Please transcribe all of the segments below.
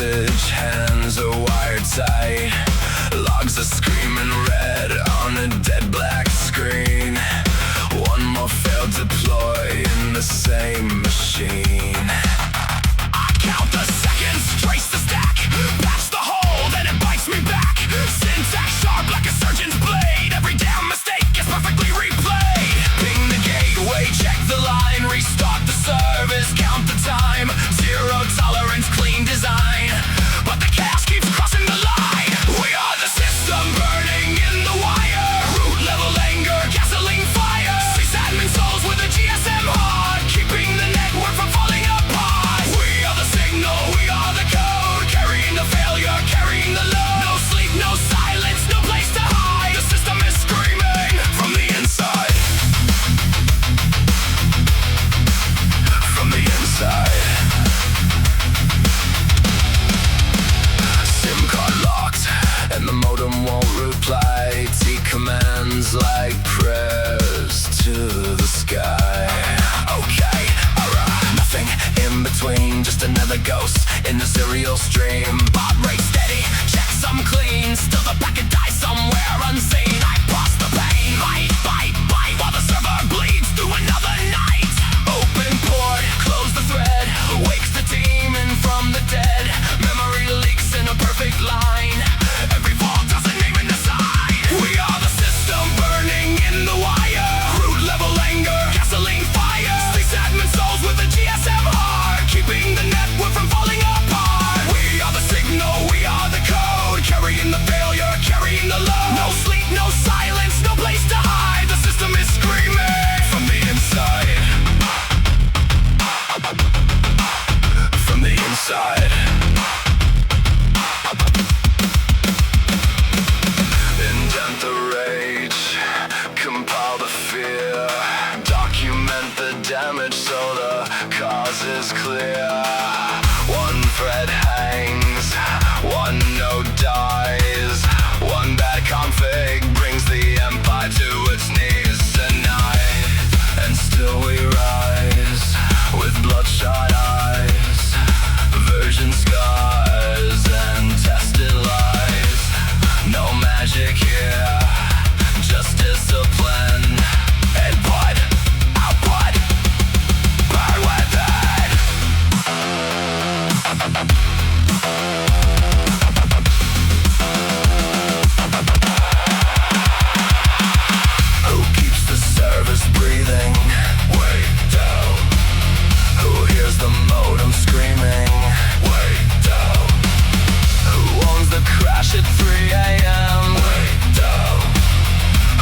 message, hands are wired tight. Logs are screaming red on a dead black screen. One more failed deploy in the same machine. I count the seconds, trace the stack, patch the hole, then it bites me back. Syntax sharp like a surgeon's blade. Every damn mistake gets perfectly replayed. Ping the gateway, check the line, restart the service, count the time. Zero tolerance, clean design, but the chaos keeps crossing the line. We are the system burning in the wire. Root level anger, gasoline fire. Sysadmin souls with a GSM heart, keeping the network from falling apart. We are the signal, we are the code, carrying the failure, carrying the load. No sleep, no silence, no place to hide. The system is screaming from the inside. From the inside. SIM card locked, and the modem won't reply. T commands like prayers to the sky. Okay, alright, nothing in between, just another ghost in the serial stream. Baud rate steady, checksum clean, still the packet dies somewhere unseen. I pause the pain, bite, while the server bleeds through another night. Open port, close the thread, wakes the demon from the dead. Memory leaks in a perfect line. Every vault has a name in the side. We are the system burning in the wire. Root level anger, gasoline fire. Sysadmin souls with a GSM heart, keeping the network from falling apart. We are the signal, we are the code, carrying the failure, carrying the load. No sleep, no silence, no place to hide. The system is screaming from the inside. From the inside. Indent the rage, compile the fear, document the damage so the cause is clear. One thread hangs, one node dies, one bad config brings the empire to its knees tonight. And still we rise with bloodshot eyes, virgin scars and tested lies. No magic here, just discipline. Input, output, burn with it. Who keeps the service breathing? Way down. Who hears the modem screaming? Way down. Who owns the crash at 3 a.m.? Way down.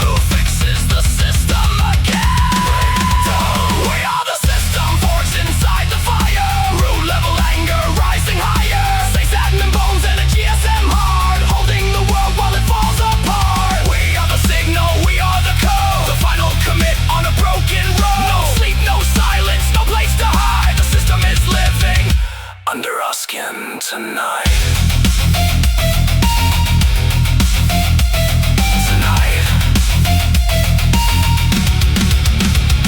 Who fixes the system again? Way down. We are the system, forged inside the fire. Root level anger, rising higher. Sysadmin bones and a GSM heart, holding the world while it falls apart. We are the signal, we are the code, the final commit on a broken road. No sleep, no silence, no place to hide. The system is living under our skin tonight. Tonight.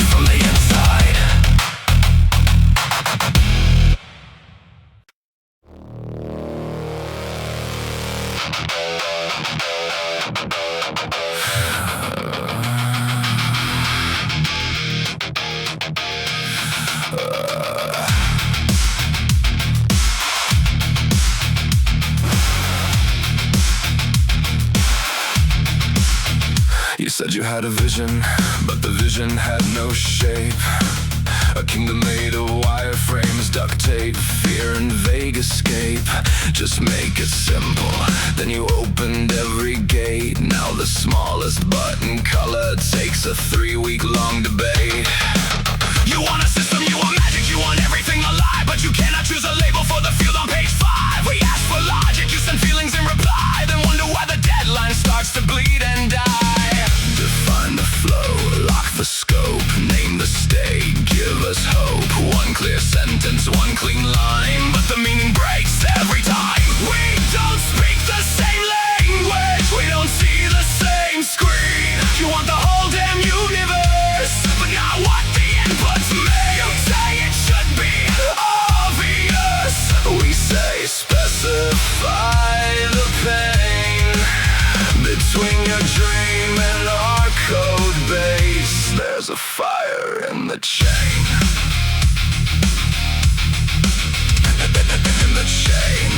From the inside. You said you had a vision, but the vision had no shape. A kingdom made of wireframes, duct tape, fear and vague escape. Just make it simple, then you opened every gate. Now the smallest button color takes a 3-week-long debate. You want a system, you want magic, you want everything alive, but you cannot choose a label for the field on page 5. We ask for logic, you send feelings in reply, then wonder why the deadline starts to bleed and die. Define the flow, lock the scope, name the state, give us hope. One clear sentence, one clean line, but the meaning breaks every time. We don't speak the same language, we don't see the same screen. You want the whole damn universe, a fire in the chain. In the chain.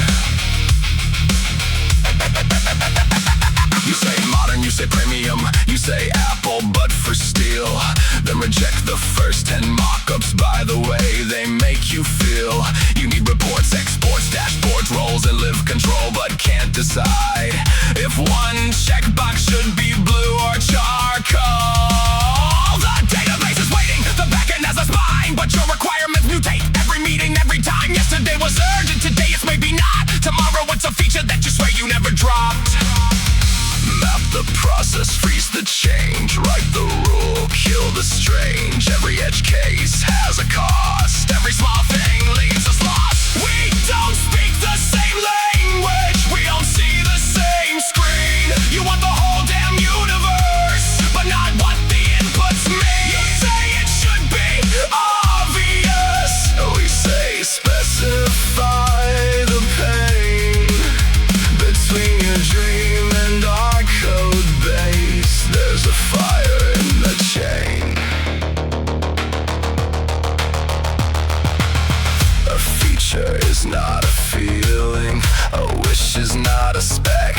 You say modern, you say premium, you say Apple, but for steel. Then reject the first 10 mock-ups by the way they make you feel. You need reports, exports, dashboards, roles, and live control, but can't decide if one checkbox should be blue or charcoal. The database is waiting, the backend has a spine, but your requirements mutate every meeting, every time. Yesterday was urgent, today it's maybe not. Tomorrow it's a feature that you swear you never dropped. Map the process, freeze the change, write the rule, kill the strange. Every edge case has a cost, every small thing leaves us lost. We don't speak the same language, we don't see the same screen. You want the whole damn universe, but not what the inputs mean. You say it should be obvious, we say specify the pain between your dream and our code base. There's a fire in the chain. A feature is not a feeling, a wish is not a spec,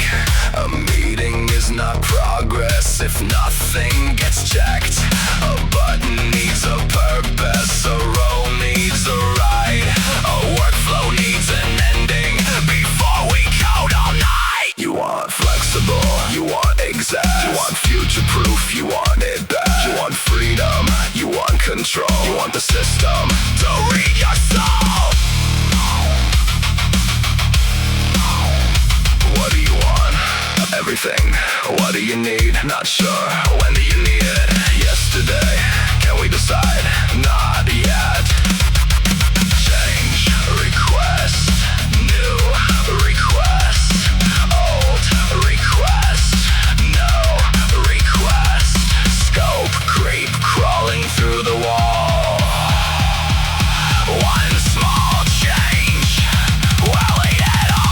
a meeting is not progress if nothing gets checked. A button needs a purpose, a role needs a ride, a workflow needs an ending before we code all night. You want flexible, you want exact, you want future-proof, you want it bad. You want freedom, you want control, you want the system to read your soul. What do you want? Everything. What do you need? Not sure. When do you need it? Yesterday. Can we decide? Not yet. Change. Request. New. Request. Old. Request. No. Request. Scope. Creep. Crawling through the wall. One small change. Well, ain't at all.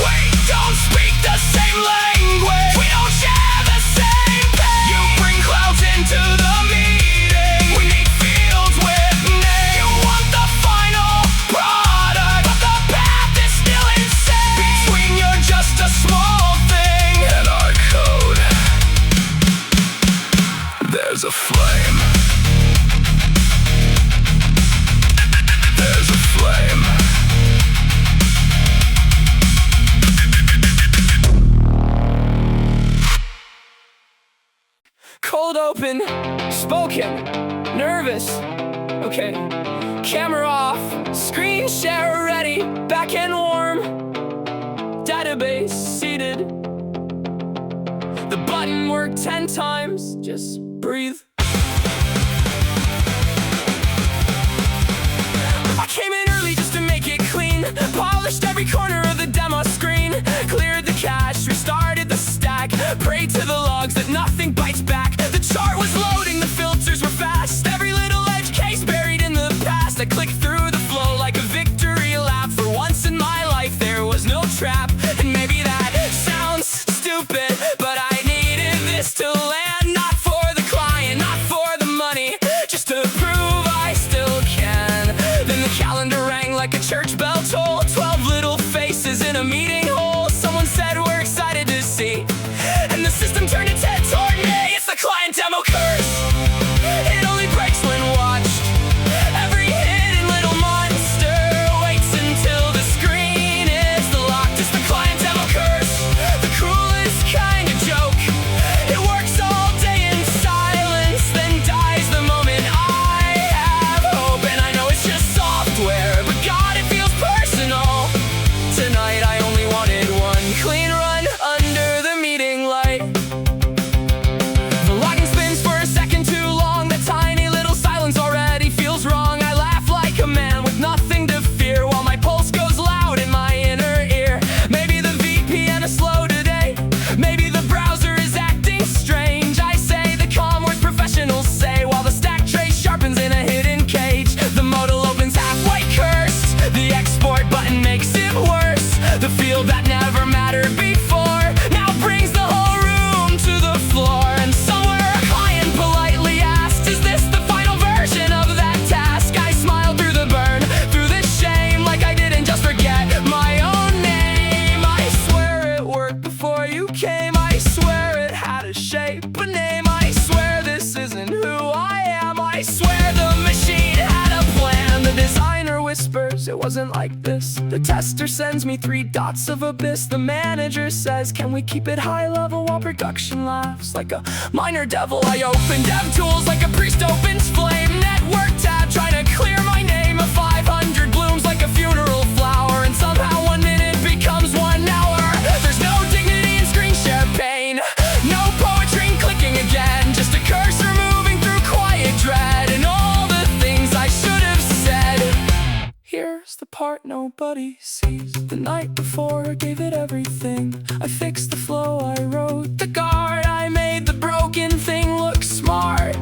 We don't speak the same language, we don't share the same pain. You bring clouds into the meeting, we need fields with names. You want the final product, but the path is still insane. Between you're just a small thing and our code, there's a flame. There's a flame. Cold open, spoken, nervous. Okay, camera off, screen share ready, back and warm. Database seated. The button worked 10 times, just breathe. I came in early just to make it clean, polished every corner of the demo screen, cleared the cache, restarted the stack, prayed to the logs that nothing bites back. The chart was loading, the filters were fast, every little edge case buried in the past. I clicked through the flow like a victory lap. For once in my life there was no trap. And maybe that sounds stupid, but I needed this to land. Not for the client, not for the money, just to prove I still can. Then the calendar rang like a church bell toll, 12 little faces in a meeting hole. Someone said we're excited to see, and the system turned its head toward me. It's the client demo curse, it only breaks when watched. Every hidden little monster waits until the screen is locked. It's the client demo curse, the cruelest kind of joke. It works all day in silence, then dies the moment I have hope. And I know it's just software, but God, it feels personal. Tonight I only wanted one clean run under the meeting light. The login spins for a second. The field that never mattered before now brings the whole room to the floor. And somewhere a client politely asked, is this the final version of that task? I smiled through the burn, through the shame, like I didn't just forget my own name. I swear it worked before you came. I swear it had a shape, a name. I swear this isn't who I am. I swear the machine had a plan. The designer whispers, it wasn't like this. The tester sends me 3 dots of abyss. The manager says, can we keep it high level, while production laughs like a minor devil. I open dev tools like a priest opens flame. Network tab trying to clear my name. A 500 blooms like a funeral flower, and somehow 1 minute becomes 1 hour. There's no dignity in screen share pain, no poetry in clicking again, just a cursor moving through quiet dread. And all the things I should have said, here's the part nobody sees. The night before I gave it everything. I fixed the flow, I wrote the guard. I made the broken thing look smart.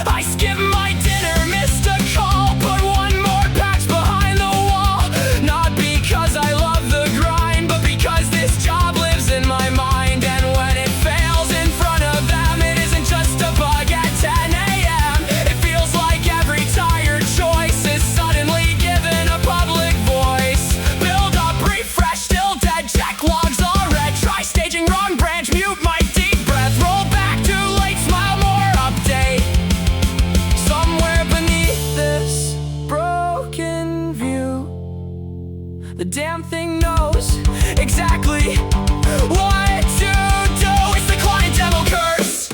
I skipped my dinner, missed a call, put 1 more patch behind the wall. Not because I love the grind, but because this job lives in my mind. And when it fails in front of them, it isn't just a bug at 10 a.m. It feels like every tired choice is suddenly given a public voice. Build up, refresh, still dead, check logs all red. Try staging wrong branch, mute my deep breath. Roll back, too late, smile more, update. Somewhere beneath this broken view, the damn thing knows exactly what to do. It's the client demo curse.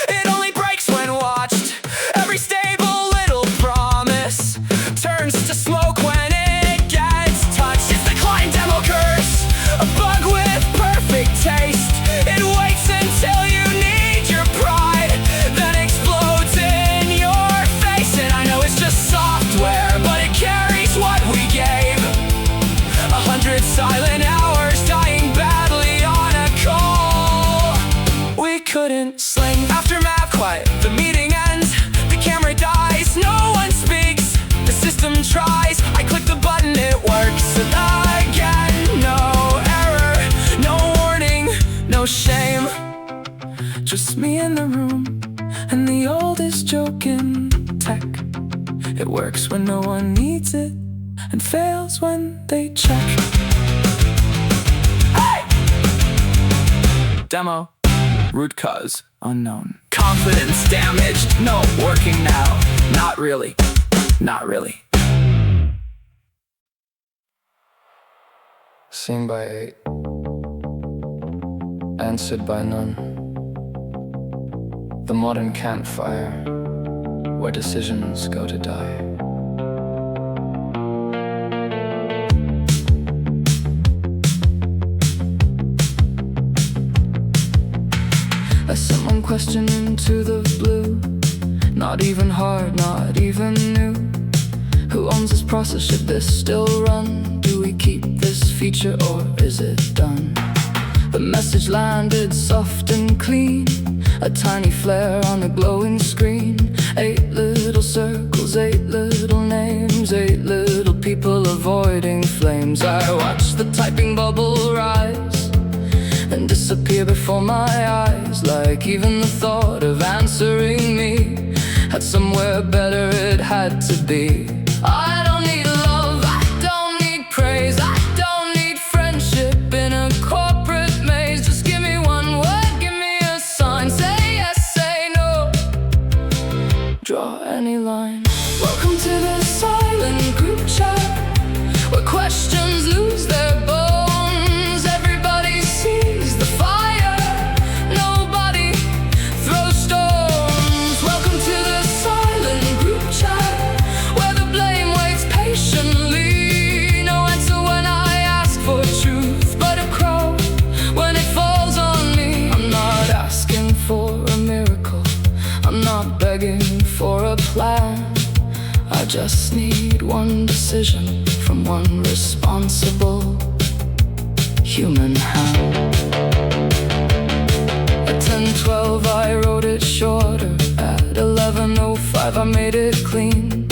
It only breaks when watched. Every stable little promise turns to smoke when it gets touched. It's the client demo curse, a bug with perfect taste. It waits until you need your pride, then explodes in your face. And I know it's just software, but it carries what we gave. 100 silent hours, dying badly on a call. We couldn't sling aftermath, quiet, the meeting ends. The camera dies, no one speaks. The system tries, I click the button, it works. And again, no error, no warning, no shame. Just me in the room, and the oldest joke in tech. It works when no one needs it, and fails when they check. Hey! Demo, root cause unknown. Confidence damaged, no working now. Not really, not really. Seen by 8, answered by none. The modern campfire, where decisions go to die. I sent one question into the blue. Not even hard, not even new. Who owns this process? Should this still run? Do we keep this feature or is it done? The message landed soft and clean, a tiny flare on a glowing screen. 8 little circles, 8 little names, 8 little people avoiding flames. I watched the typing bubble rise and disappear before my eyes, like even the thought of answering me had somewhere better it had to be. I don't need love, I don't need praise, I don't need friendship in a corporate maze. Just give me one word, give me a sign, say yes, say no, draw any line. Welcome to the silent group chat, where questions lose their bones. Everybody sees the fire, nobody throws stones. Welcome to the silent group chat, where the blame waits patiently. No answer when I ask for truth, but a crow when it falls on me. I'm not asking for a miracle, I'm not begging for a plan. I just need one decision from one responsible human hand. At 10:12 I wrote it shorter, at 11:05 I made it clean.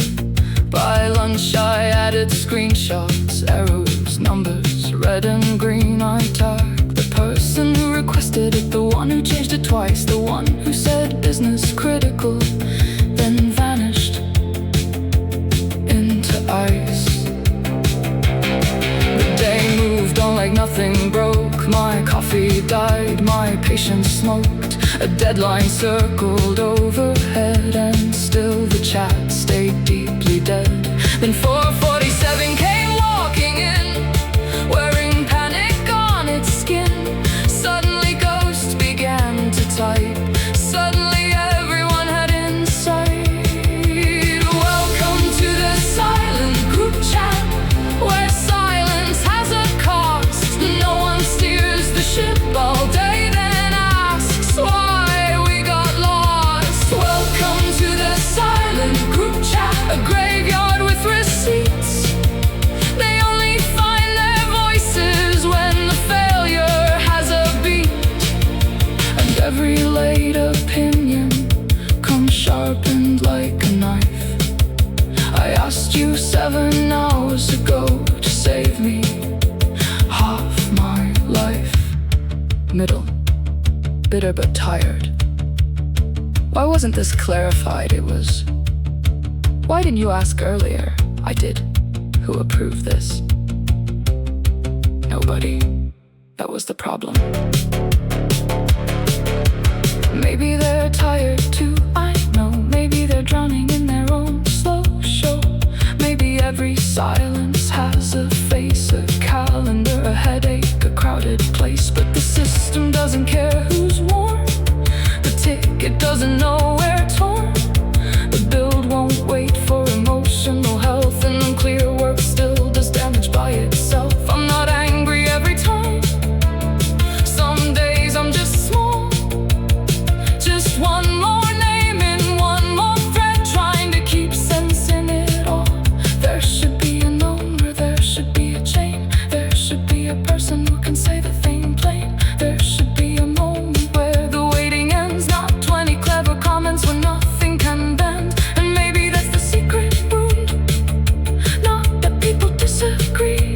By lunch I added screenshots, arrows, numbers, red red and green. I tagged the person who requested it, the one who changed it twice, the one who said business critical, then vanished into ice. The day moved on like nothing broke. My coffee died, my patience smoked. A deadline circled overhead, and still the chat stayed deeply dead. Then 447 came walking in, wearing panic on its skin. Suddenly ghosts began to type. Suddenly everyone had insight. Welcome to the silent group chat, where silence has a cost. No one steers the ship all day, then asks why we got lost. Welcome to the silent group chat, a graveyard with receipts. They only find their voices when the failure has a beat, and every late opinion comes sharpened like a knife. I asked you 7 hours ago to save me half my life. Middle, bitter but tired. Why wasn't this clarified? It was, why didn't you ask earlier? I did. Who approved this? Nobody. That was the problem. Maybe they're tired too, I know. Maybe they're drowning in their own slow show. Maybe every silence has a face, a calendar, a headache, a crowded place. But the system doesn't care who's worn. The ticket doesn't know where torn. The build won't wait for emotional health, and unclear work still does damage by itself. I'm not angry every time. Some days I'm just small, just one more name in one more thread, trying to keep sense in it all. There should be a number, there should be a chain. There should be a person who can say the thing plain. There should be a moment where the waiting ends, not 20 clever comments when nothing can bend. And maybe that's the secret wound, not that people disagree.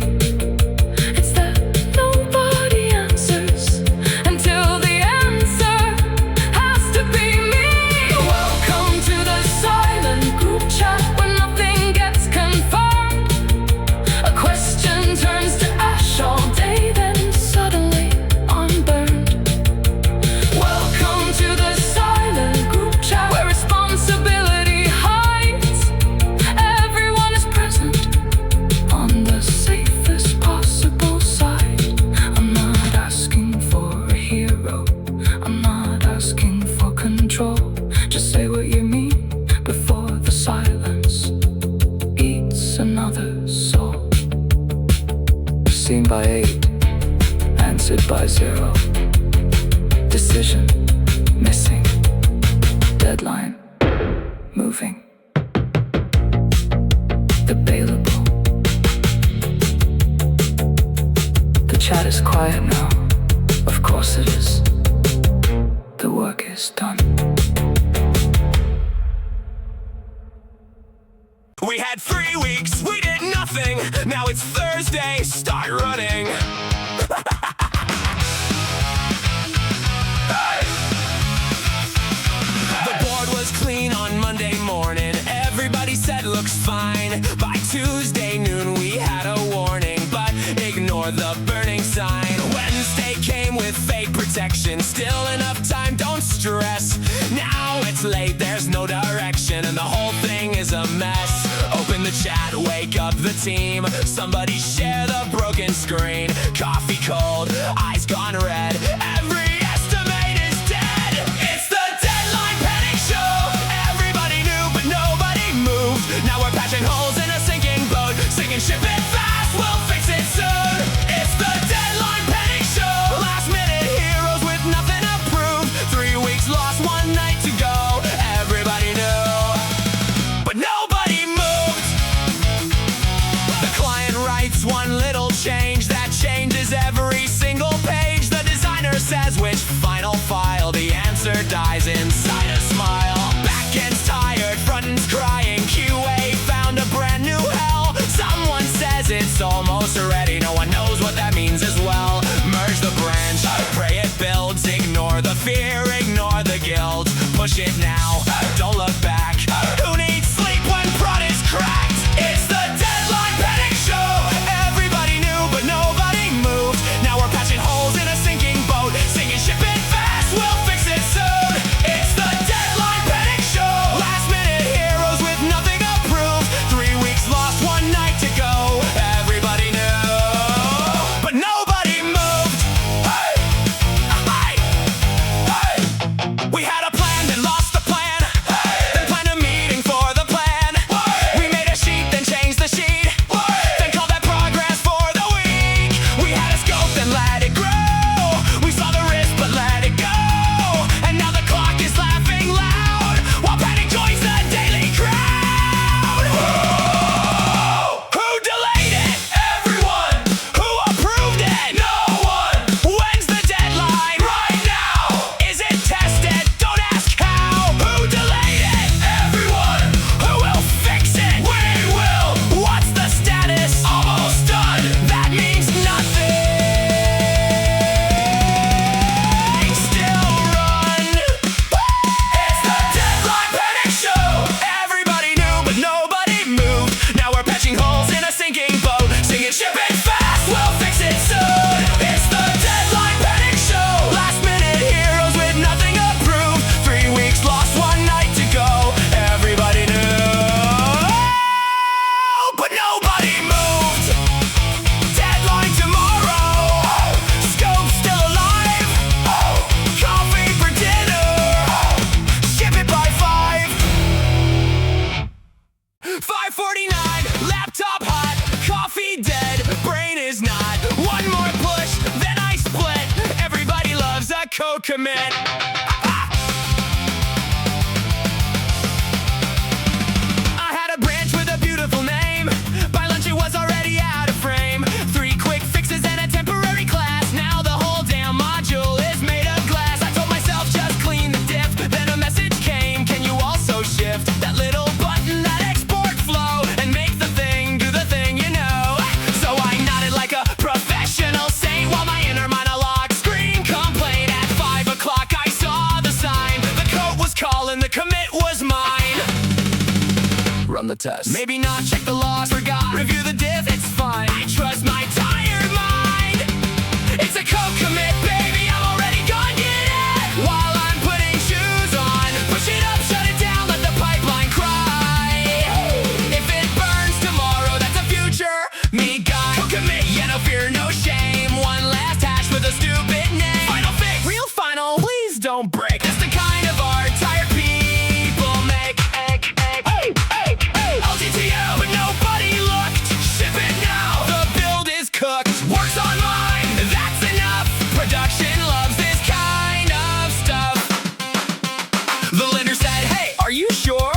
It's that nobody answers until the answer has to be me. Welcome to the silent group chat, where nothing gets confirmed. A question turns to ash all day, then suddenly I'm burned. Welcome to the silent group chat, where responsibility hides. Everyone is present on the safest possible side. I'm not asking for a hero, I'm not asking for control. Just say what you mean before the silence eats another soul. Seen by 8, answered by 0. Decision missing, deadline moving, available. The chat is quiet now. Of course it is. The work is done. We had 3 weeks, we did nothing. Now it's Thursday, start running. The board was clean on Monday morning. Everybody said looks fine. By Tuesday noon we had a warning, but ignore the burning sign. Wednesday came with fake protection. Still enough time, don't stress. Now it's late, there's no direction, and the whole thing is a mess. Open the chat, wake up the team. Somebody share the broken screen. Coffee cold, eyes gone red. Every estimate is dead. It's the deadline panic show. Everybody knew, but nobody moved. Now we're patching holes in a sinking boat. Sinking ship it fast, we'll fix it soon. It's the deadline panic show. Last minute heroes with nothing approved. 3 weeks lost, 1 night to go. Everybody knew, but nobody moved. The client writes one little change that changes every single page. The designer says which final file. The answer dies inside a smile. Backend's tired, frontend's crying. QA found a brand new hell. Someone says it's almost ready. No one knows what that means push it now. Don't look back. Who needs sleep when prod is cracked? It's the deadline panic show. Everybody knew, but nobody moved. Now we're patching holes in a sinking boat, singing ship it fast, we'll fix it soon. It's the deadline panic show. Last minute heroes with nothing approved. 3 weeks lost, 1 night to go. Everybody knew, but nobody moved. Hey! Hey! Hey! We had a plan, then lost the plan. Hey! Then planned a meeting for the plan. Hey! We made a sheet, then changed the sheet. Hey! Then called that progress for the week. We had a scope, then let it grow. We saw the risk, but let it go. And now the clock is laughing loud while panic joins the daily crowd. Who delayed it? Everyone. Who approved it? No one. When's the deadline? Right now. Is it tested? Don't ask how. Who delayed it? Everyone. Who will fix it? We will. What's the status? Almost done. That means nothing. Still run. It's the deadline panic show. Everybody knew, but nobody moved. Now we're patching holes in a sinking boat, singing ship it fast, we'll fix it soon. It's the deadline panic show. Last minute heroes with nothing approved. 3 weeks lost, 1 night to go. Everybody knew, but nobody moved. Deadline tomorrow. Scope still alive. Coffee for dinner. Ship it by 5. 5:49, laptop hot, coffee dead, brain is not. One more push, then I split. Everybody loves a code commit. I had a branch with a beautiful name. By lunch it was already out of frame. 3 quick fixes and a temporary class. Now the whole damn module is made of glass. I told myself just clean the diff. Then a message came, can you also shift that little button, that export flow, and make the thing do the thing, you know. So I nodded like a professional saint while my inner monologue screamed complaint. At 5 o'clock I saw the sign. The code was calling, the commit was mine. Run the test. Maybe not, check the logs, forgot. Review the diff, it's fine. I trust my tired mind. It's a code commit, baby, I'm already gone, get it. While I'm putting shoes on, push it up, shut it down, let the pipeline cry. If it burns tomorrow, that's a future me guy. Code commit, yeah, no fear, no shame. One last hash with a stupid name. Final fix, real final, please don't break. That's the kind of art tired people make. LGTO, but nobody looked. Ship it now, the build is cooked. Works on mine, that's enough. Production loves this kind of stuff. The lender said, hey, are you sure?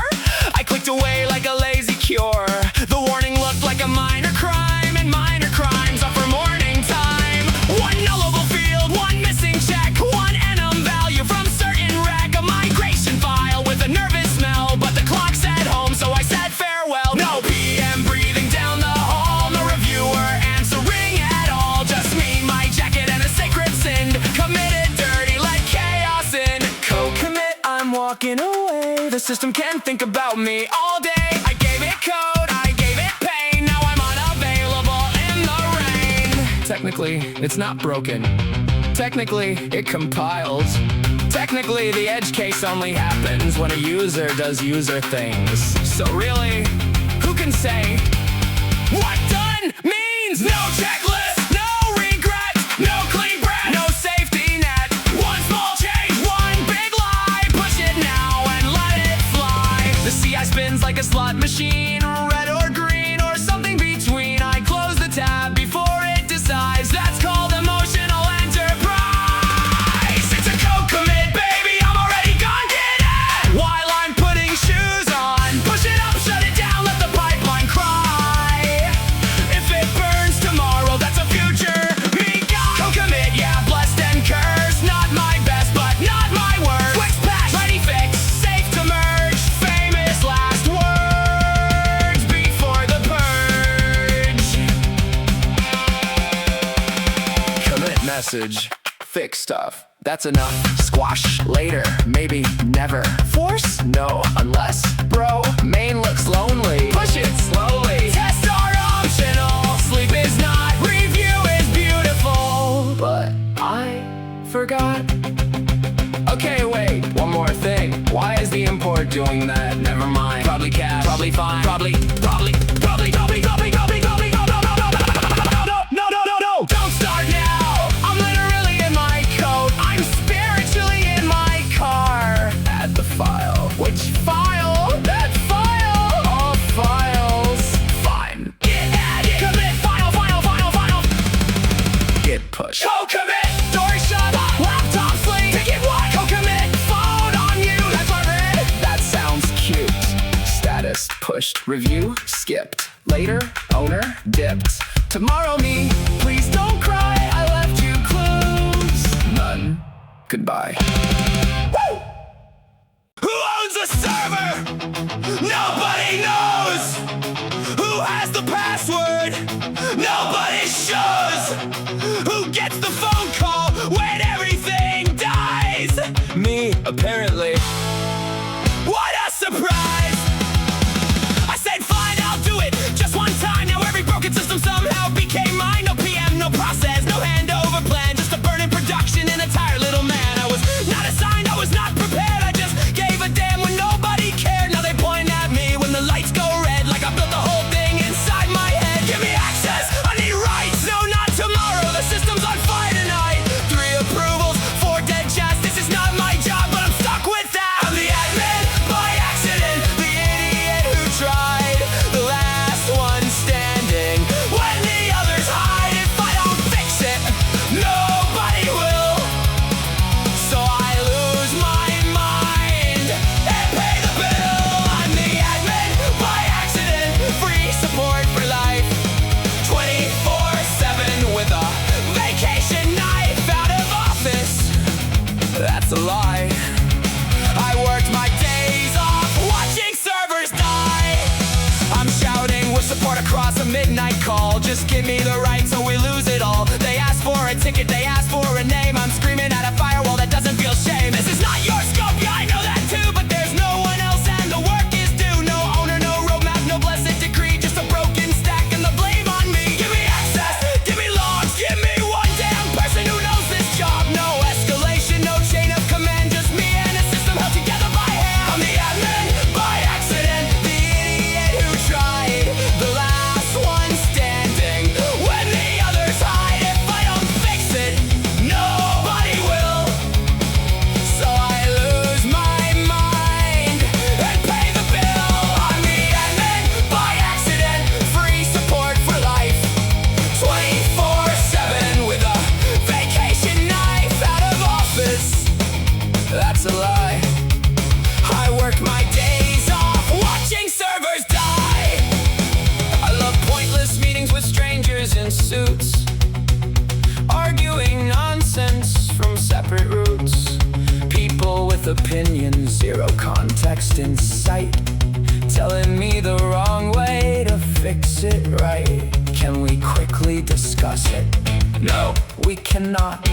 I clicked away like a lazy cure. The warning looked like a minor crime, and minor crimes are for morning time. One nullable field, one missing check, one enum value from certain rec. A migration file with a nervous smell, but the clock said home, so I said farewell. No PM breathing down the hall, no reviewer answering at all. Just me, my jacket, and a sacred sin. Committed dirty, let chaos in. Co-commit, I'm walking away. The system can think about me all day. I gave it code, I gave it pain. Now I'm unavailable in the rain. Technically, it's not broken. Technically, it compiles. Technically, the edge case only happens when a user does user things. So really, who can say what done means? No checklist, no regret, no clean breath, no safety net. One small change, one big lie. Push it now and let it fly. The CI spins like a slot machine, red or green or something between. I close the tab before it decides. That's called emotional enterprise. It's a code commit, baby, I'm already gone, get it. While I'm putting shoes on, push it up, shut it down, let the pipeline cry. If it burns tomorrow, that's a future me guy. Code commit, yeah, blessed and cursed. Not my best, but not my worst. Quick patch, ready fix, safe to merge. Famous last words before the purge. Commit message fix stuff. That's enough. Squash later, maybe never. Force? No, unless. Bro, main looks lonely. Push it slowly. Tests are optional. Sleep is not. Review is beautiful. But I forgot. Okay, wait, one more thing. Why is the import doing that? Never mind. Probably cash. Probably fine. Probably. No. Don't start now. I'm literally in my coat. I'm spiritually in my car. Add the file. Which file? That file. All files. Fine. Get added. Commit file. Git push. Co-commit. Door shut. Laptop sleep. Ticket what? Co-commit. Phone on you. That's our red. That sounds cute. Status pushed. Review skipped. Later, owner dipped. Tomorrow me, please don't cry. I left you clues. None. Goodbye. Woo! Who owns the server? Nobody knows. Who has the password? Nobody shows. Who gets the phone call when everything dies? Me, apparently. What a surprise! I said fine, I'll do it just one time. Now every broken system somehow became mine. No PM, no process, no handover plan. Just a burning production and a tired little man. I was not assigned, I was not prepared. I just gave a damn when nobody cared. Now they point at me when the lights go red, like I built the whole thing inside my head. Give me access, I need rights. No, not tomorrow, the system's on fire tonight. 3 approvals, 4 dead chats. This is not my job, but I'm stuck with that. I'm the admin by accident, the idiot who tried, the last one standing. When the others hide, if I don't fix it, nobody will. So I lose my mind and pay the bill. I'm the admin by accident, free support for life, 24/7 with a vacation knife out of office. That's a lie. I worked my days off watching servers die. I'm shouting with support across a midnight call. Just give me the right so we lose it all. They ask for a ticket, they ask for a name. I'm screaming at a firewall that doesn't feel shame. This is not your scope, yeah, I know that too. But there's no one else and the work is due. No owner, no roadmap, no blessed decree. Just a broken stack and the blame on me. Give me access, give me logs, give me one damn person who knows this job. No escalation, no chain of command, just me and a system held together by hand. I'm the admin by accident, the idiot who tried, the last one standing. When the others hide, if I don't fix it, nobody will. So I lose my mind and pay the bill. I'm the admin by accident, free support for life, 24/7 with a vacation knife out of office. That's a lie. I work my days off watching servers die. I love pointless meetings with strangers in suits, arguing nonsense from separate roots. People with opinions, zero context in sight, telling me the wrong way to fix it right. Can we quickly discuss it? No, we cannot.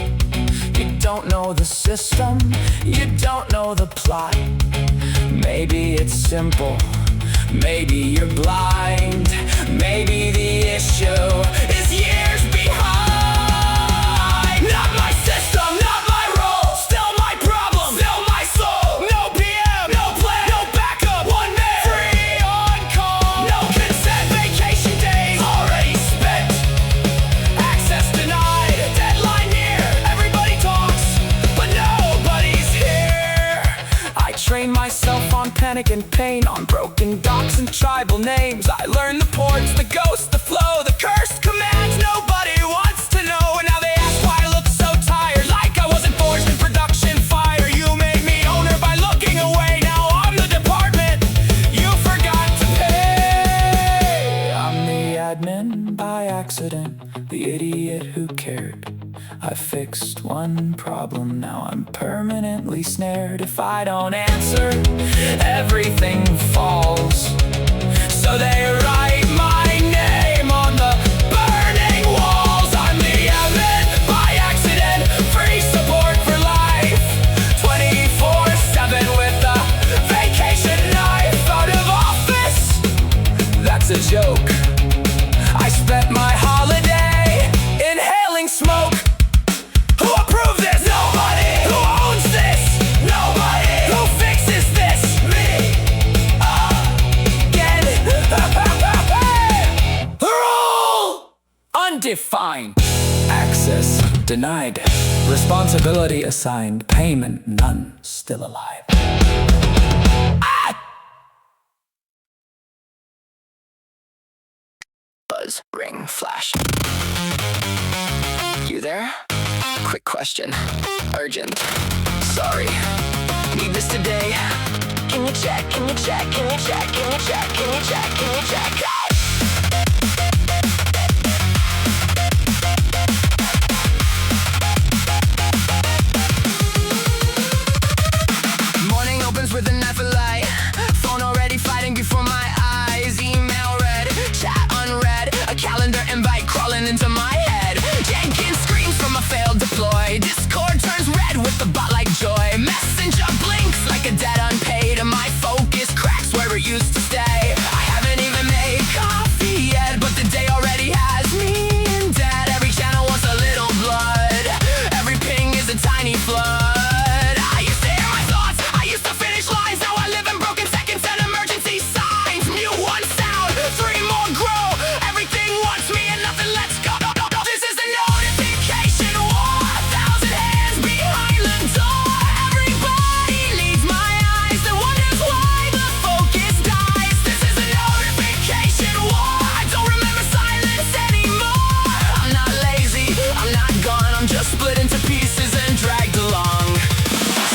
You don't know the system, you don't know the plot. Maybe it's simple, maybe you're blind. Maybe the issue is years behind. Not my system, not my role, still my problem, still my soul. No PM, no plan, No backup, one man, free on call. no consent, Vacation days already spent, access denied, deadline near. Everybody talks, but nobody's here. I train myself on panic and pain, on broken docs and tribal names. I learn the ports, the ghosts, the flow, the cursed commands nobody wants to know. And now they ask why I look so tired, like I wasn't forged in production fire. You made me owner by looking away, now I'm the department you forgot to pay. I'm the admin by accident, the idiot who cared. I fixed one problem, now I'm permanently snared. If I don't answer, everything falls. So they write my name on the burning walls. I'm the admin by accident, free undefined. Access denied. Responsibility assigned. Payment none. Still alive. Buzz, ring, flash. You there? Quick question. Urgent. Sorry. Need this today. Can you check? Can you check? Can you check? Can you check? Can you check? Can you check? Morning opens with a knife of light. Phone already fighting before my eyes. Email read, chat unread. A calendar invite crawling into my head. Jenkins screams from a failed deploy. Discord turns red with the bot-like joy. Messenger blinks like a debt unpaid. And my focus cracks where it used to stay. I haven't even made coffee yet, but the day already has me in debt. Every channel wants a little blood. Every ping is a tiny flood. I used to hear my thoughts, I used to finish lines. Now I live in broken seconds and emergency signs. Mute one sound, three more grow. Everything wants me and nothing lets go. This is the notification war. 1,000 hands behind the door. Everybody needs my eyes and wonders why the focus dies. This is the notification war. I don't remember silence anymore. I'm not lazy, I'm not gone. I'm just split into pieces and dragged along.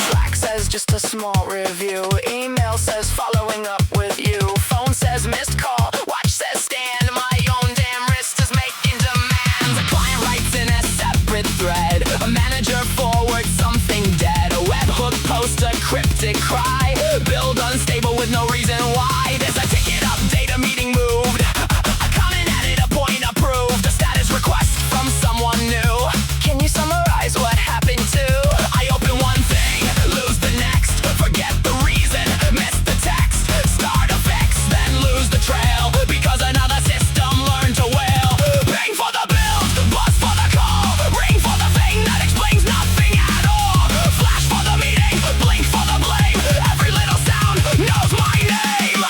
Slack says just a small review. Email says following up with you. Phone says missed call. Watch says stand. My own damn wrist is making demands. A client writes in a separate thread. A manager forwards something dead. A webhook posts a cryptic cry. Build unstable with no reason why. There's a ticket update, a meeting moved. A comment added, a point approved. A status request from someone new. Can you summarize what happened to? I open one thing, lose the next. Forget the reason, miss the text. Start a fix, then lose the trail. Because another system learned to wail. Bang for the build, buzz for the call. Ring for the thing that explains nothing at all. Flash for the meeting, blink for the blame. Every little sound knows my name.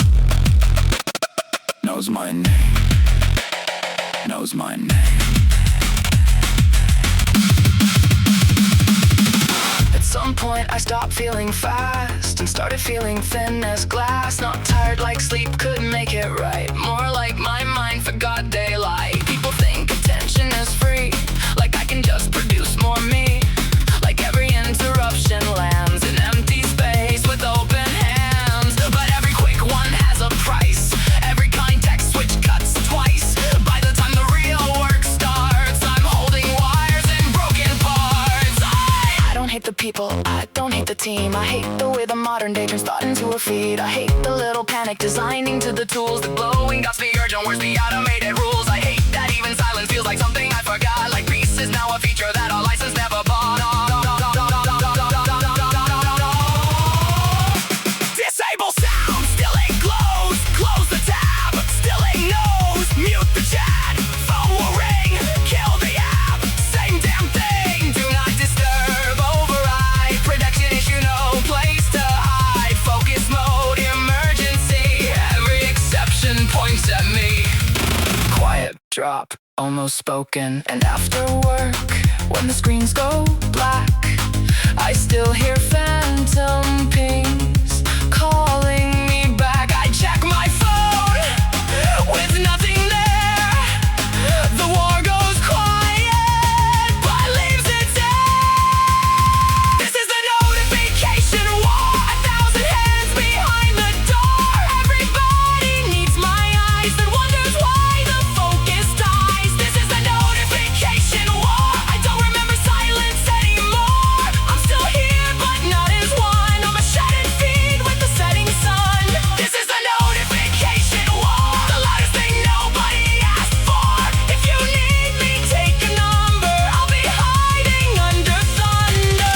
Knows my name. Knows my name. At some point I stopped feeling fast and started feeling thin as glass. Not tired like sleep could make it right. More like my mind forgot daylight. People think attention is free, like I can just produce more me. Like every interruption lands in empty space with open hands. But every quick one has a price. Every context switch cuts twice. By the time the real work starts, I'm holding wires in broken parts. I don't hate the people, I don't hate the team. I hate the way the modern day turns thought into a feed. I hate the little panic designing to the tools. The glowing dots, the urgent words, the automated rules. I hate that even silence feels like something I forgot. Like peace is now a feature that our license never bought. Disable sound, still it glows. Close the tab, still it knows. Mute the chat, phone will ring. Kill the app, same damn thing. Do not disturb, override. Production issue, no place to hide. Focus mode, emergency. Every exception points at me. Quiet drop, almost spoken. And after work, when the screens go black, I still hear phantom pings calling me back. I check my phone with nothing there. The war goes quiet, but leaves it dead. This is the notification war. 1,000 hands behind the door. Everybody needs my eyes and wonders why the focus dies. This is the notification war. I don't remember silence anymore. I'm still here, but not as one. I'm a shattered feed with the setting sun. This is the notification war. The loudest thing nobody asked for. If you need me, take a number. I'll be hiding under thunder.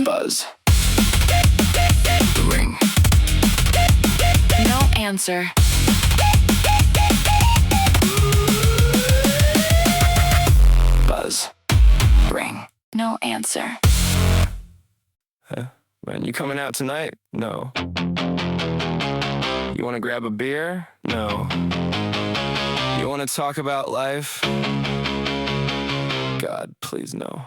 Buzz. Ring. No answer. Buzz. Ring. No answer. Huh? Man, you coming out tonight? No. You wanna grab a beer? No. You wanna talk about life? God, please no.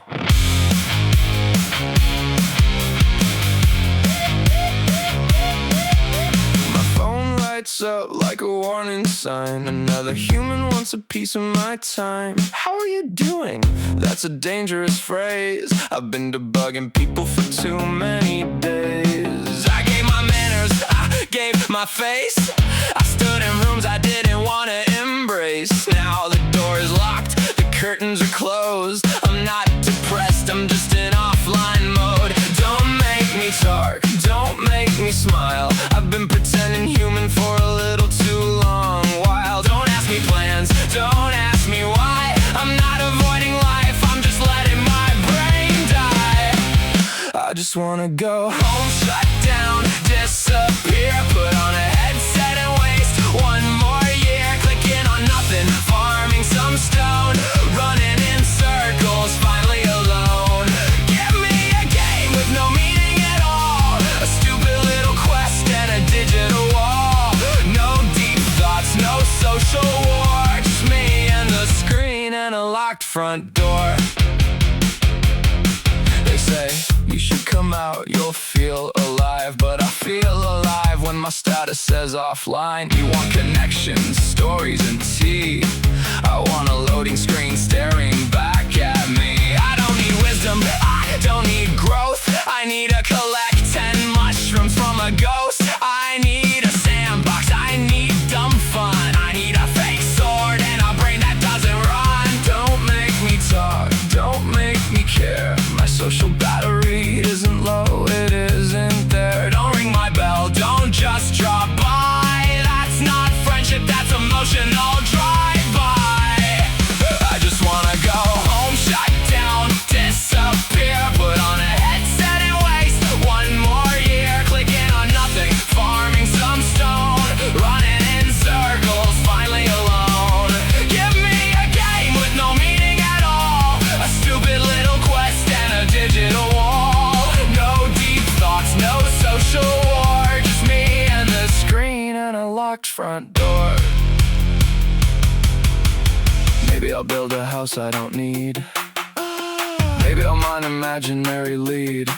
My phone lights up like a warning sign. Another human wants a piece of my time. How are you doing? That's a dangerous phrase. I've been debugging people for too many days. I gave my manners, I gave my face. I stood in rooms I didn't want to embrace. Now the door is locked, the curtains are closed. I'm not depressed, I'm just in offline mode. Don't make me talk, don't make me smile. I've been pretending human for a little too long while. Don't ask me plans, don't ask me why. I'm not avoiding life, I'm just letting my brain die. I just wanna go home, shut down, disappear. Put on a headset and waste one more year. Clicking on nothing, farming some stone. Running in circles, finally alone. Give me a game with no meaning at all. A stupid little quest and a digital wall. No deep thoughts, no social war. Just me and the screen and a locked front door. They say you should come out, you'll feel alive. But I feel alive when my status says offline. You want connections, stories, and tea. I want a loading screen staring back at me. I don't need wisdom, I don't need growth. I need to collect 10 mushrooms from a ghost. I need a sandbox, I need dumb fun. I need a fake sword and a brain that doesn't run. Don't make me talk, don't make me care. My social battery isn't low, it isn't there. Don't ring my bell, don't just drop by. That's not friendship, that's emotional drive-by. I just wanna go home, shut down, disappear. Put on a headset and waste one more year. Clicking on nothing, farming some stone. Running in circles, finally alone. Give me a game with no meaning at all. A stupid little quest and a digital wall. No deep thoughts, no social war. Just me and the screen and a locked front door. Maybe I'll build a house I don't need. Maybe I'll mine imaginary lead.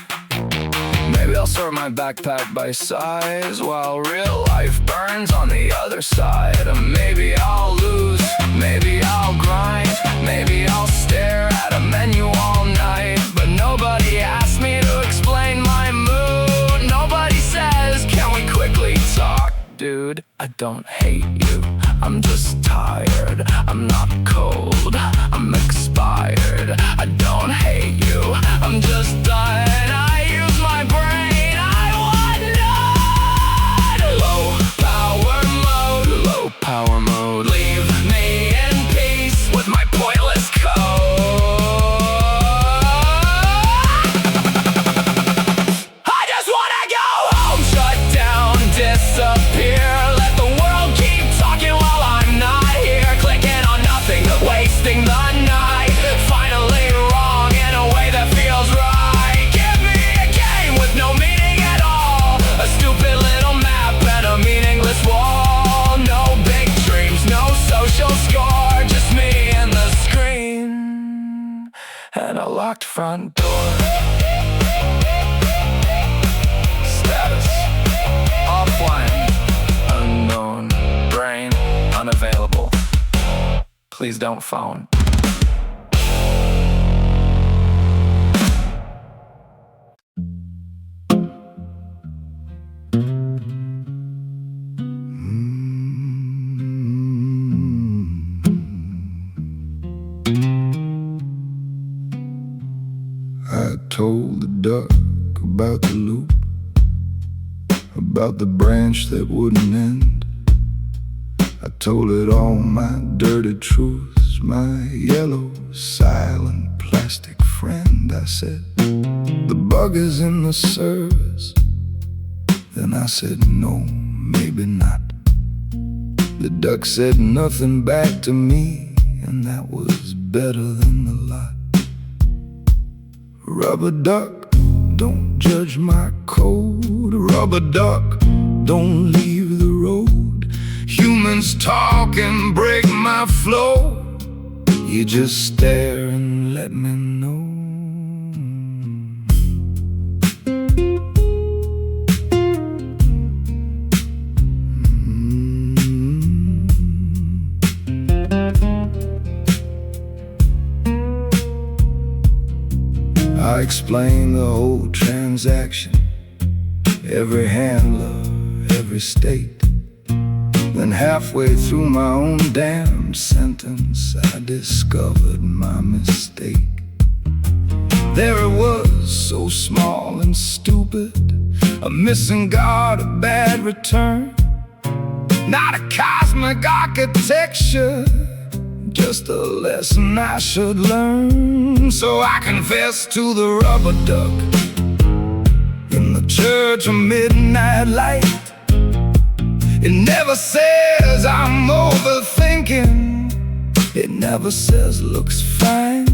Maybe I'll sort my backpack by size while real life burns on the other side. Maybe I'll lose, maybe I'll grind. Maybe I'll stare at a menu all night. But nobody asked me to explain my mood. Nobody says, can we quickly talk? Dude, I don't hate you, I'm just tired. I'm not cold, I'm expired. I don't hate you, I'm just done. I use my brain, I want none. Low power mode, low power mode. Leave me in peace with my pointless code. I just wanna go home, shut down, disappear. Let the world keep talking while I'm not here. Clicking on nothing, wasting the night. Finally wrong in a way that feels right. Give me a game with no meaning at all. A stupid little map and a meaningless wall. No big dreams, no social score. Just me and the screen and a locked front door. Status offline, unknown, brain unavailable. Please don't phone. I told the duck about the loop, about the branch that wouldn't end. I told it all my dirty truths, my yellow, silent plastic friend. I said, the bug is in the service. Then I said, no, maybe not. The duck said nothing back to me, and that was better than the lot. Rubber duck, don't judge my code. Rubber duck, don't leave the road. Humans talk and break my flow. You just stare and let me know. I explain the whole transaction, every handler, every state. Then halfway through my own damn sentence, I discovered my mistake. There it was, so small and stupid, a missing guard, a bad return. Not a cosmic architecture, just a lesson I should learn. So I confess to the rubber duck in the church of midnight light. It never says I'm overthinking, it never says looks fine.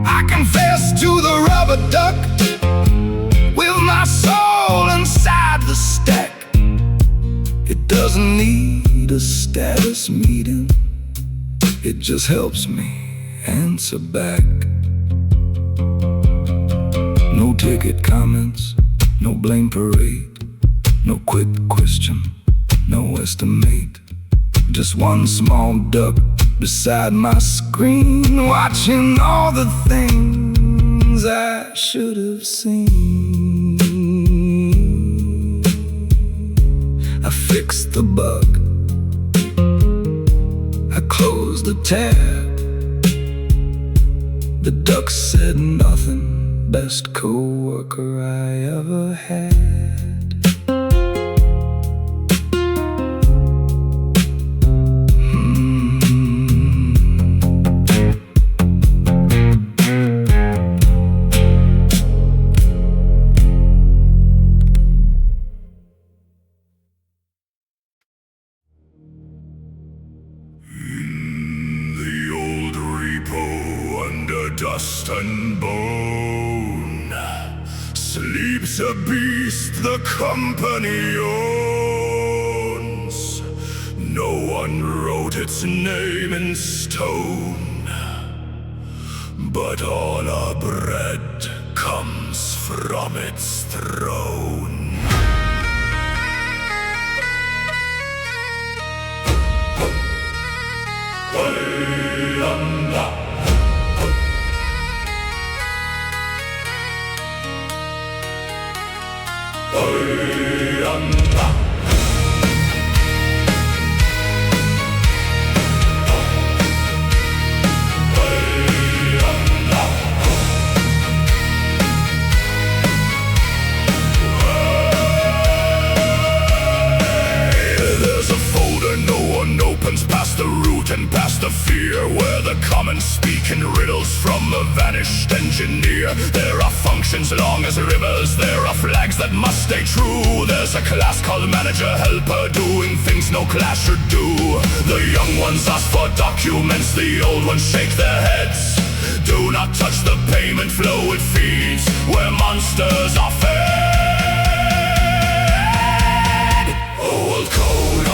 I confess to the rubber duck with my soul inside the stack. It doesn't need a status meeting, it just helps me answer back. No ticket comments, no blame parade, no quick question, no estimate. Just one small duck beside my screen, watching all the things I should have seen. I fixed the bug, I closed the tab. The duck said nothing, best co-worker I ever had. Dust and bone sleeps a beast the company owns. No one wrote its name in stone, but all our bread comes from its throne. Past the root and past the fear, where the common speak in riddles from a vanished engineer. There are functions long as rivers, there are flags that must stay true. There's a class called manager helper, doing things no class should do. The young ones ask for documents, the old ones shake their heads. Do not touch the payment flow, it feeds where monsters are fed. Old code,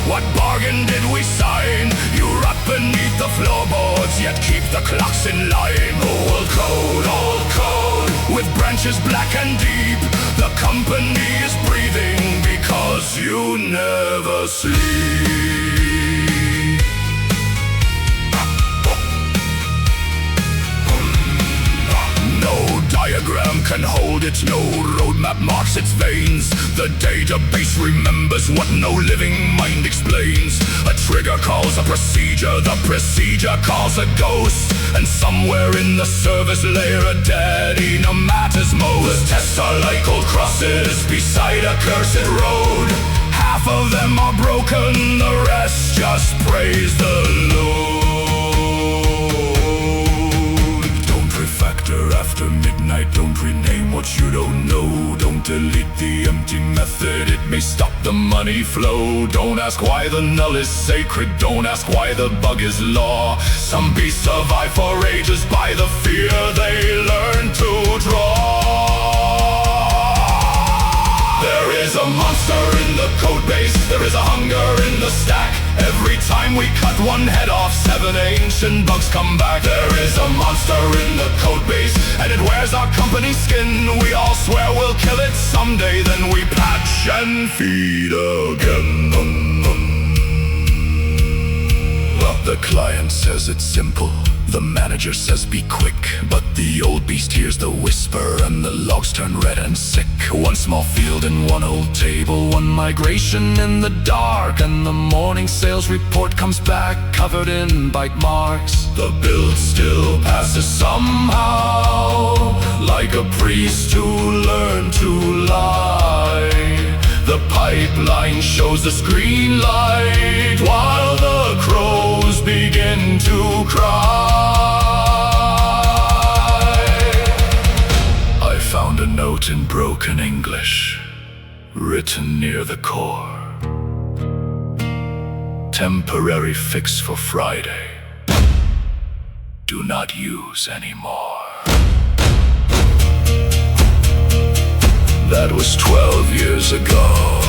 what bargain did we sign? You rot beneath the floorboards, yet keep the clocks in line. Old code, with branches black and deep. The company is breathing because you never sleep. No diagram can hold it, no roadmap marks its veins. The database remembers what no living mind explains. A trigger calls a procedure, the procedure calls a ghost. And somewhere in the service layer a daddy no matters most. The tests are like old crosses beside a cursed road. Half of them are broken, the rest just praise the Lord. Don't refactor after midnight. night. Don't rename what you don't know. Don't delete the empty method, it may stop the money flow. Don't ask why the null is sacred, don't ask why the bug is law. Some beasts survive for ages by the fear they learn to draw. There is a monster in the code base, there is a hunger in the stack. Every time we cut one head off, 7 ancient bugs come back. There is a monster in the code base, and it wears our company skin. We all swear we'll kill it someday, then we patch and feed again. The client says it's simple, the manager says be quick, but the old beast hears the whisper and the logs turn red and sick. One small field and one old table, one migration in the dark, and the morning sales report comes back covered in bite marks. The build still passes somehow, like a priest who learned to lie. The pipeline shows the screen light while the crows begin to cry. I found a note in broken English, written near the core. Temporary fix for Friday, do not use anymore. That was 12 years ago.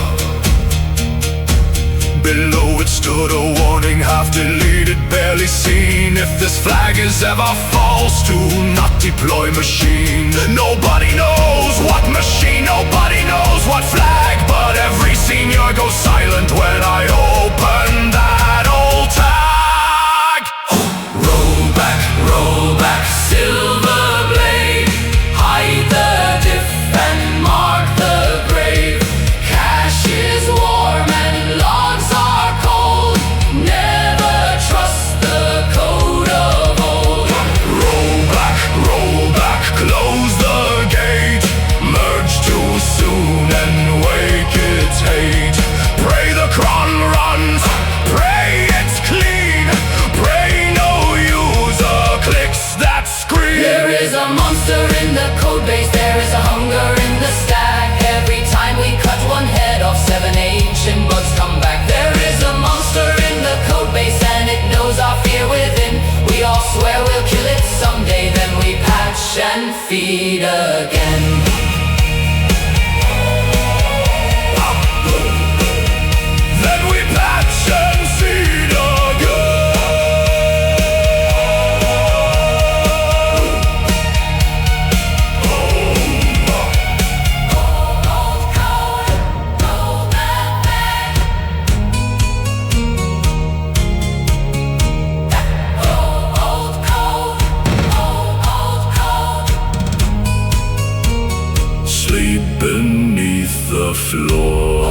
Below it stood a warning, half deleted, barely seen. If this flag is ever false, do not deploy machine. Nobody knows what machine, nobody knows what flag, but every senior goes silent when I open that old tag. Roll back, silver blade, hide the diff and mark the grave. Cash is warm and logs are cold, never trust the code of old. Roll back, close the gate, merge too soon and wake its hate. Pray the cron runs, pray it's clean, pray no user clicks that screen. There is a monster in the code base, there is a hunger in the stack. Every time we cut one head off, 7 ancient bugs come back. There is a monster in the code base, and it knows our fear within. We all swear we'll kill it someday, then we patch and feed again. Then we patch and feed Sleep beneath the floor.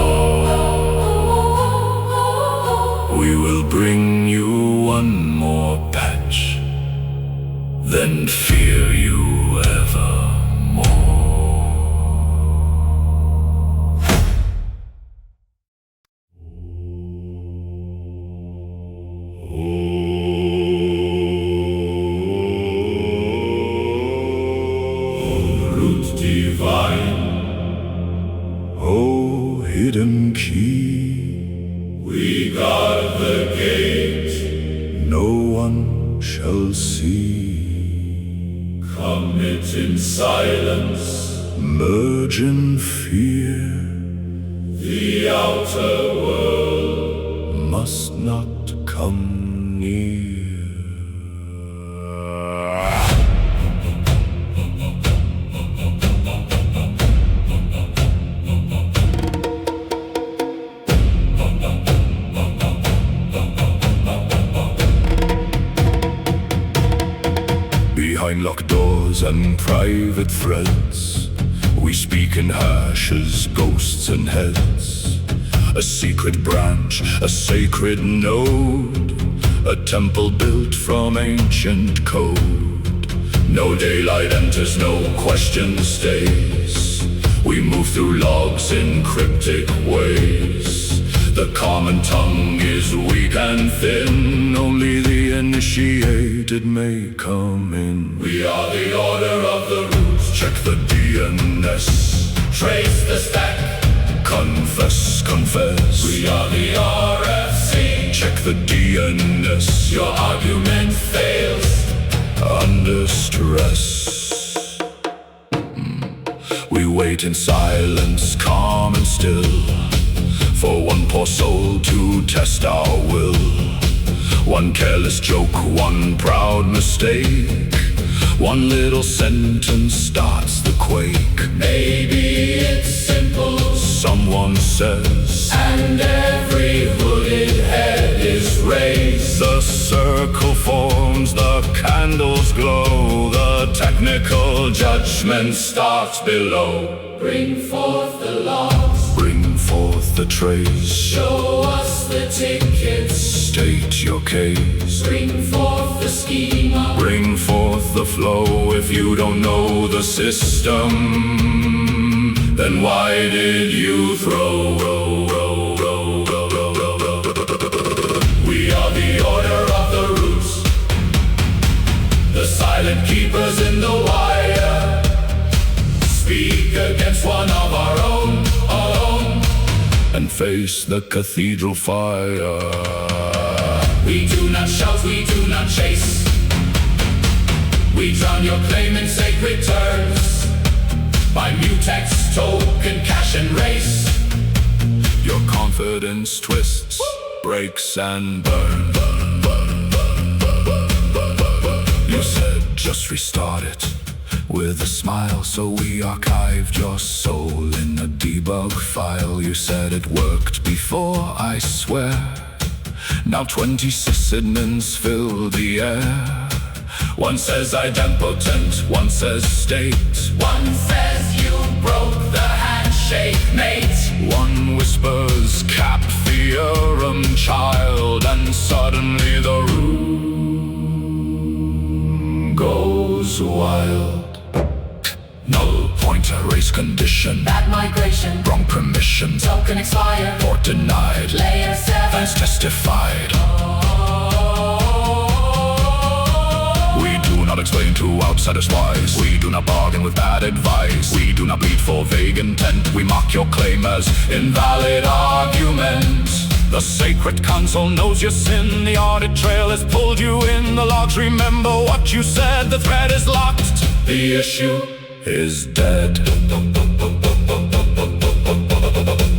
We will bring you one more patch, then fear you evermore. Root divine, Oh, hidden key, we guard the gate. no one shall see. Commit in silence, Merge in fear, the outer world must not come near. Behind locked doors and private threads, we speak in hashes, ghosts and heads. A secret branch, a sacred node, a temple built from ancient code. No daylight enters, no question stays. We move through logs in cryptic ways. The common tongue is weak and thin. Only the initiated may come in. We are the order of the roots. Check the DNS. Trace the stack. Confess, confess. We are the RFC. Check the DNS. Your argument fails under stress. We wait in silence, calm and still, for one poor soul to test our will. One careless joke, one proud mistake, one little sentence starts the quake. Maybe it's simple, someone says, and every hooded head is raised. The circle forms, the candles glow, the technical judgment starts below. Bring forth the logs, bring forth the trace, show us the tickets, state your case. Bring forth the schema, bring forth the flow. If you don't know the system, then why did you throw? We are the order of the roots, the silent keepers in the wire. Speak against one of our own, and face the cathedral fire. We do not shout, we do not chase. We drown your claim in sacred terms. By mutex, token, cash and race. Your confidence twists, breaks and burns. You said just restart it with a smile, so we archived your soul in a debug file. You said it worked before, I swear. Now 20 sysadmins fill the air. One says idempotent, one says state, one says you broke the handshake, mate. One whispers cap theorem, child, and suddenly the room goes wild. Null pointer, race condition, Bad migration, wrong permission, token expired, port denied, layer 7, fans testified. We do not explain to outsiders wise. We do not bargain with bad advice. We do not plead for vague intent. We mock your claim as invalid argument. The sacred council knows your sin. The audit trail has pulled you in. The logs remember what you said. The thread is locked. The issue is dead.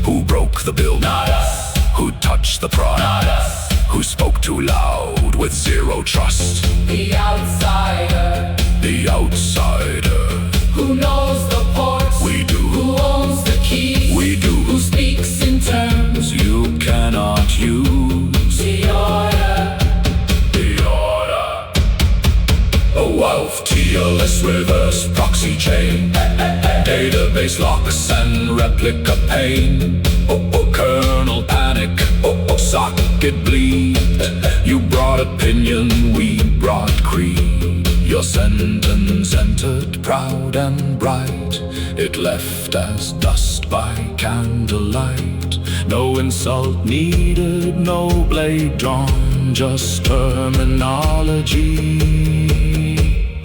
Who broke the bill? Not us. Who touched the pride? Not us. Who spoke too loud with zero trust? The outsider. The outsider. Who knows the ports? We do. Who owns the keys? We do. Who speaks in terms You cannot use the order? the order. A WAF TLS reverse proxy chain, database locks and replica pane. Kernel panic, socket bleed. You brought opinion, we brought creed. Your sentence entered proud and bright. It left as dust by candlelight. No insult needed, no blade drawn, just terminology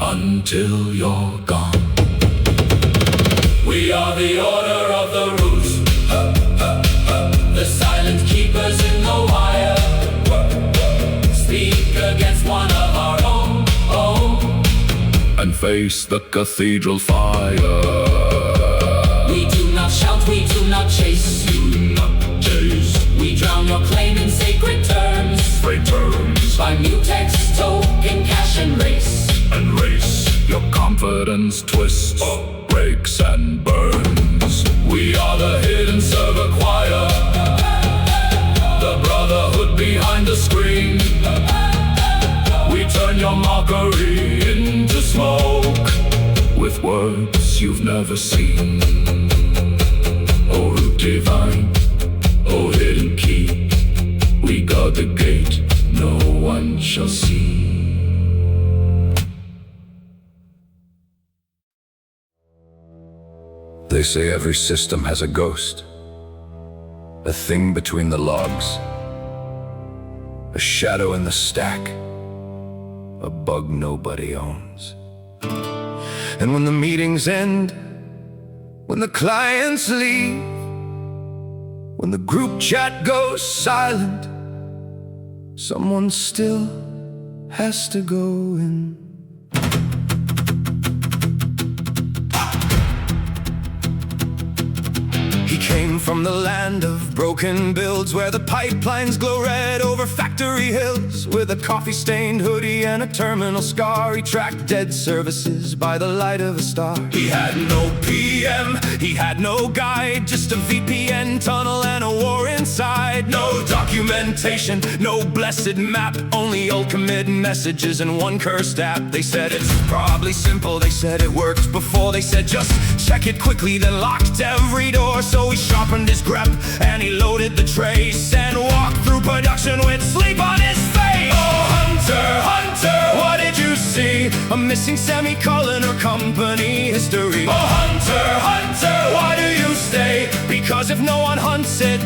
until you're gone. We are the order of the roots, the silent keepers in the wire. Speak against one of our own, and face the cathedral fire. We do not shout, we do not chase. Do not chase. We drown your claim in sacred terms. Freight terms By mutex, token, cash and race. and race. Your confidence twists, breaks and burns. We are the hidden server choir, the brotherhood behind the screen. We turn your mockery into smoke with words you've never seen. Oh root divine, oh hidden key, we guard the gate no one shall see. They say every system has a ghost, A thing between the logs, a shadow in the stack, a bug nobody owns. And when the meetings end, when the clients leave, when the group chat goes silent, someone still has to go in. He came from the land of broken builds, where the pipelines glow red over factory hills. With a coffee-stained hoodie and a terminal scar, he tracked dead services by the light of a star. He had no PM, he had no guide, just a VPN tunnel and a war inside. No documentation, no blessed map, only old commit messages and one cursed app. They said it's probably simple, they said it worked before, they said just check it quickly, then locked every door. So he sharpened his grep and he loaded the trace and walked through production with sleep on his face. Oh, Hunter, Hunter, what did you see? A missing semicolon or company history. Oh, Hunter, Hunter, why do you stay? Because if no one hunts it,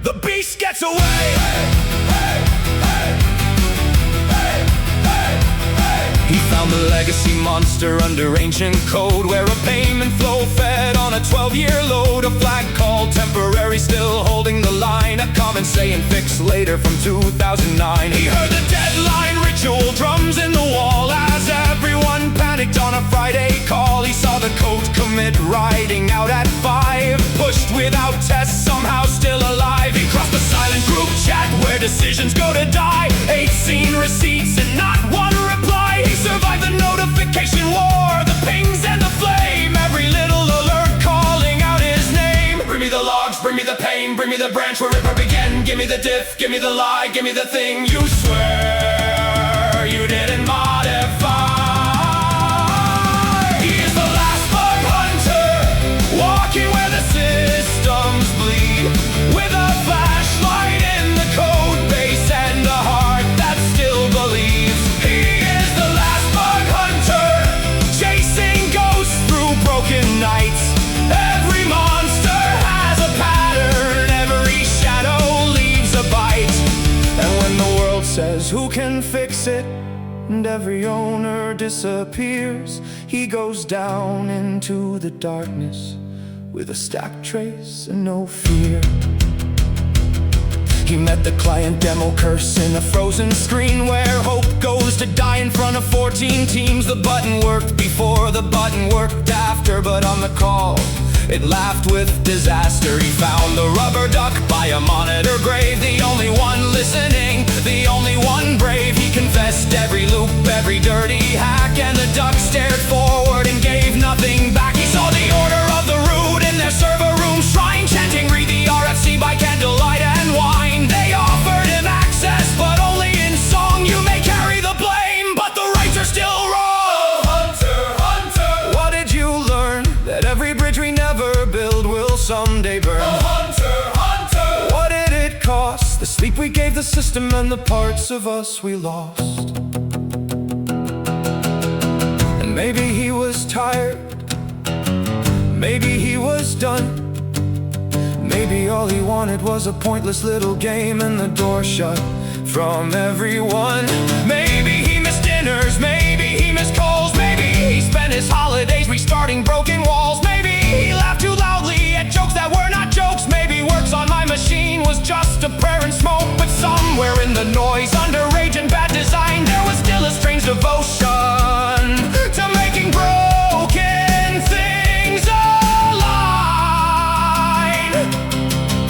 the beast gets away. He found the legacy monster under ancient code, where a payment flow fed on a 12-year load. A flag called temporary, still holding the line. A comment saying fix later from 2009. He heard the deadline ritual drums in the wall as everyone panicked on a Friday call. He saw the code commit riding out at 5, pushed without tests, somehow still alive. He crossed the silent group chat where decisions go to die. 8 scene receipts and not one reply. He survived the notification war, the pings and the flame. Every little alert calling out his name. Bring me the logs, bring me the pain, bring me the branch where it began. Give me the diff, give me the lie, give me the thing you swear you didn't modify. He is the last bug hunter, walking where the systems bleed, with a flashlight in the code base and a heart that still believes. He is the last bug hunter, chasing ghosts through broken nights. Every monster has a pattern, every shadow leaves a bite. And when the world says who can fix it, and every owner disappears, he goes down into the darkness with a stacked trace and no fear. He met the client demo curse in a frozen screen, where hope goes to die in front of 14 teams. The button worked before, the button worked after, but on the call it laughed with disaster. He found the rubber duck by a monitor grave, the only one listening, the only one brave. He confessed every loop, every dirty hack, and the duck stared forward and gave nothing back. He saw the order of the root in their server room shrine, chanting read the RFC by candlelight and wine. They offered him access, but only in song. You may carry the blame, but the rights are still wrong. Oh, Hunter, Hunter, what did you learn? That every bridge we never build will someday burn. Oh, Hunter, Hunter, what did it cost? The sleep we gave the system and the parts of us we lost. And maybe he was tired, maybe he was done, maybe all he wanted was a pointless little game and the door shut from everyone. Maybe he missed dinners, maybe he missed calls, maybe he spent his holidays restarting broken walls. Maybe he laughed too loudly at jokes that were not jokes. Maybe works on my machine was just a prayer and smoke. But somewhere in the noise, under rage and bad design, there was still a strange devotion to making broken things align.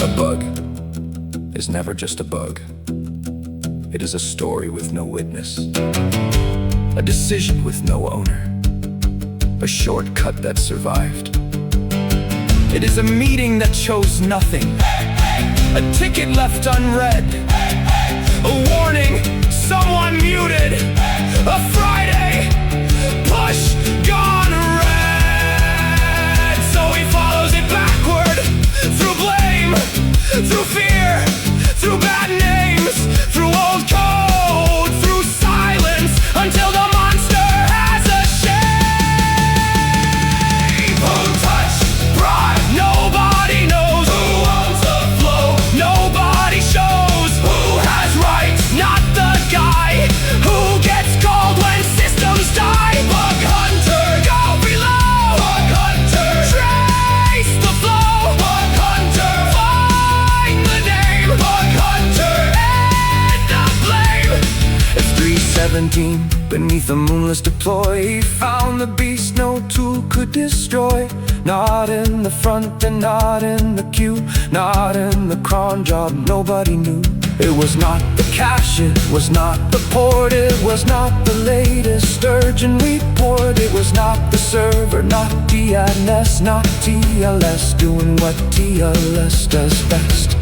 A bug is never just a bug. It is a story with no witness, a decision with no owner, a shortcut that survived. It is a meeting that chose nothing, a ticket left unread, a warning, someone muted, a Friday push gone red. So he follows it backward, through blame, through fear, through bad names, through old code, through silence, until the monster has a shape. Who touched pride? Nobody knows. Who owns the flow? the moonless deploy. He found the beast no tool could destroy. Not in the front and not in the queue, not in the cron job nobody knew. It was not the cash, it was not the port, it was not the latest urgent report. It was not the server, not DNS, not TLS, doing what TLS does best.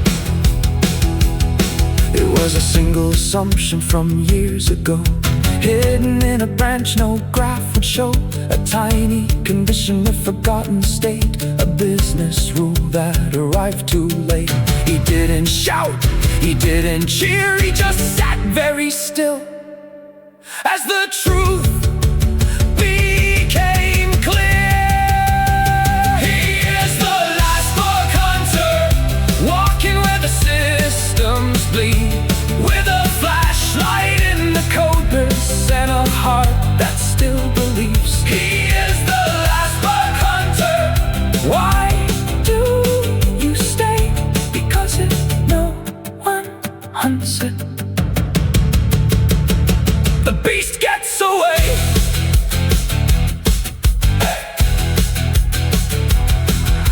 It was a single assumption from years ago, hidden in a branch no graph would show. A tiny condition, a forgotten state, a business rule that arrived too late. He didn't shout, he didn't cheer, he just sat very still as the truth became clear. He is the last bug hunter, walking where the systems bleed, with a flashlight in the code bursts and a heart that still believes. He is the last bug hunter. Why do you stay? Because if no one hunts it, the beast gets away.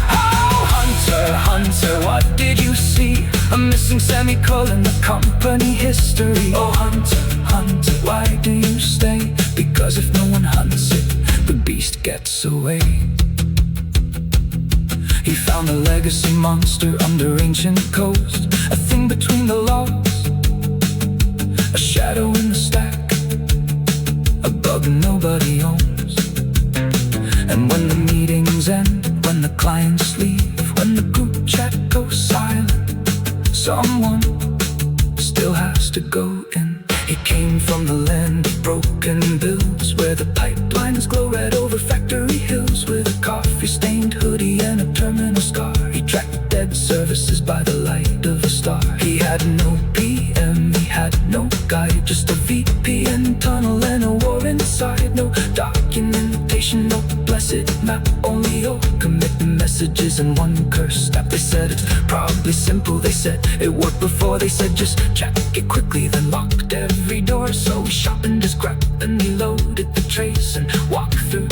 Oh, hunter, hunter, what did you see? A missing semicolon, the company history. Oh, hunter, hunter, why do you stay? Because if no one hunts it, the beast gets away. He found a legacy monster under ancient coast, a thing between the logs, a shadow in the stack, a bug nobody owns. And when the meetings end, when the clients leave, when the group chat goes silent, someone still has to go in. He came from the land of broken builds, where the pipelines glow red over factory hills, with a coffee-stained hoodie and a terminal scar. He tracked dead services by the light of a star. He had no PM, he had no guide, just a VPN tunnel and a war inside. No documentation, no blessed map, only your commitment messages and one curse snap. They said it's probably simple, they said it worked before, they said just check it quickly, then locked every door. So we sharpened his grip and he loaded the trace and walked through